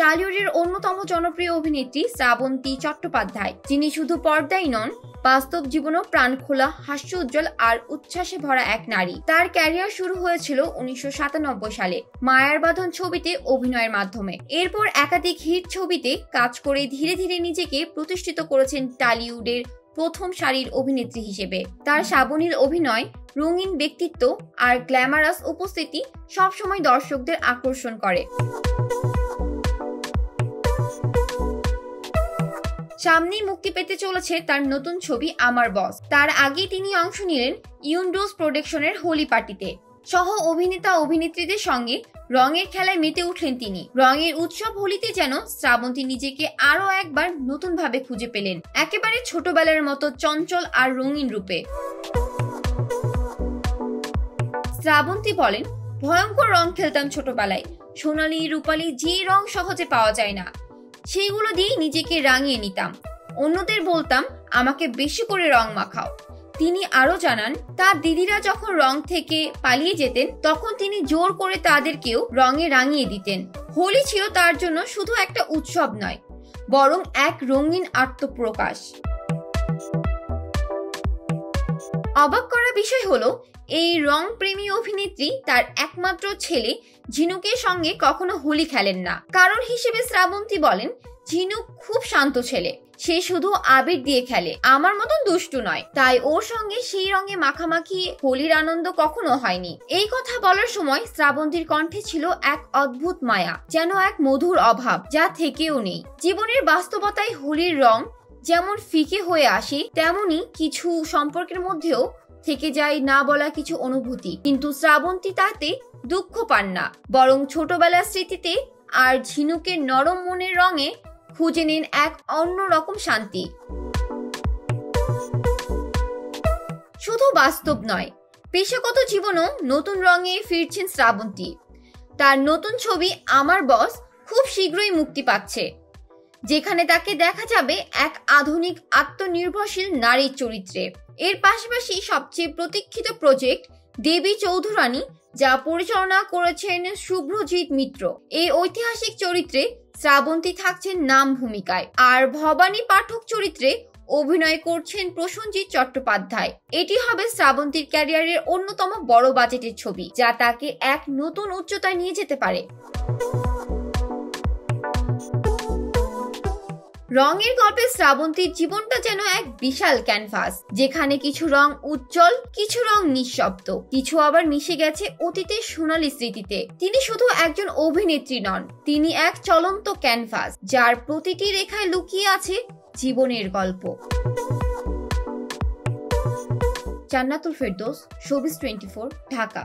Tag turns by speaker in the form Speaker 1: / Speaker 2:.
Speaker 1: টালিউডের অন্যতম জনপ্রিয় অভিনেত্রী শ্রাবন্তী চট্টোপাধ্যায়, যিনি শুধু পর্দায় নন, বাস্তব জীবনেও প্রাণ খোলা, হাস্য উজ্জ্বল আর উচ্ছ্বাসে ভরা এক নারী। তার ক্যারিয়ার শুরু হয়েছিল 1997 সালে মায়ার বাঁধন ছবিতে অভিনয়ের মাধ্যমে। এরপর একাধিক হিট ছবিতে কাজ করে ধীরে ধীরে নিজেকে প্রতিষ্ঠিত করেছেন টালিউডের প্রথম সারির অভিনেত্রী হিসেবে। তার সাবলীল অভিনয়, রঙিন ব্যক্তিত্ব আর গ্ল্যামারাস উপস্থিতি সবসময় দর্শকদের আকর্ষণ করে। সামনেই মুক্তি পেতে চলেছে তার নতুন ছবি আমার বস। তার আগে তিনি অংশ নিলেন ইউনডোজ প্রোডাকশনের হোলি পার্টিতে। সহ অভিনেতা অভিনেত্রীদের সঙ্গে রঙের খেলায় মেতে উঠলেন তিনি। রঙের উৎসব হোলিতে যেন শ্রাবন্তী নিজেকে আরো একবার নতুন ভাবে খুঁজে পেলেন, একেবারে ছোটবেলার মতো চঞ্চল আর রঙিন রূপে। শ্রাবন্তী বলেন, ভয়ঙ্কর রং খেলতাম ছোটবেলায়, সোনালী রূপালী যে রং সহজে পাওয়া যায় না, সেইগুলো দিয়ে নিজেকে রাঙিয়ে নিতাম। অন্যদের বলতাম আমাকে বেশি করে রং মাখাও। তিনি আরো জানান, তার দিদিরা যখন রং থেকে পালিয়ে যেতেন তখন তিনি জোর করে তাদেরকেও রঙে রাঙিয়ে দিতেন। হোলি ছিল তার জন্য শুধু একটা উৎসব নয়, বরং এক রঙিন আত্মপ্রকাশ। অবাক করা বিষয় হলো, এই রং প্রেমী অভিনেত্রী তার একমাত্র ছেলে ঝিনুকের সঙ্গে কখনো হোলি খেলেন না। কারণ হিসেবে শ্রাবন্তী বলেন, ঝিনুক খুব শান্ত ছেলে, সে শুধু আবির দিয়ে খেলে, আমার মতন দুষ্টু নয়, তাই ওর সঙ্গে সেই রঙে মাখামাখি হোলির আনন্দ কখনো হয়নি। এই কথা বলার সময় শ্রাবন্তীর কণ্ঠে ছিল এক অদ্ভুত মায়া, যেন এক মধুর অভাব যা থেকেও নেই। জীবনের বাস্তবতায় হোলির রং যেমন ফিকে হয়ে আসে, তেমনি কিছু সম্পর্কের মধ্যেও থেকে যায় না বলা কিছু অনুভূতি। কিন্তু শ্রাবন্তী তাতে দুঃখ পান না, বরং ছোটবেলার স্মৃতিতে আর ঝিনুকের নরম মনের রঙে খুঁজে নেন এক অন্যরকম শান্তি। শুধু বাস্তব নয়, পেশাগত জীবনেও নতুন রঙে ফিরছেন শ্রাবন্তী। তার নতুন ছবি আমার বস খুব শীঘ্রই মুক্তি পাচ্ছে, যেখানে তাকে দেখা যাবে এক আধুনিক আত্মনির্ভরশীল নারীর চরিত্রে। এর পাশাপাশি সবচেয়ে প্রতীক্ষিত প্রজেক্ট দেবী চৌধুরানী, যা পরিচালনা করেছেন শুভ্রজিৎ মিত্র। এই ঐতিহাসিক চরিত্রে শ্রাবন্তী থাকছেন নাম ভূমিকায়, আর ভবানী পাঠক চরিত্রে অভিনয় করছেন প্রসেনজিৎ চট্টোপাধ্যায়। এটি হবে শ্রাবন্তীর ক্যারিয়ারের অন্যতম বড় বাজেটের ছবি, যা তাকে এক নতুন উচ্চতায় নিয়ে যেতে পারে। রঙের গল্পে শ্রাবন্তীর জীবনটা যেন এক বিশাল ক্যানভাস, যেখানে কিছু রং উজ্জ্বল, কিছু রং নিঃশব্দ, কিছু আবার মিশে গেছে অতীতের সোনালী স্মৃতিতে। তিনি শুধু একজন অভিনেত্রী নন, তিনি এক চলন্ত ক্যানভাস, যার প্রতিটি রেখায় লুকিয়ে আছে জীবনের গল্প। জান্নাতুল ফেরদৌস, শোবিজ 24, ঢাকা।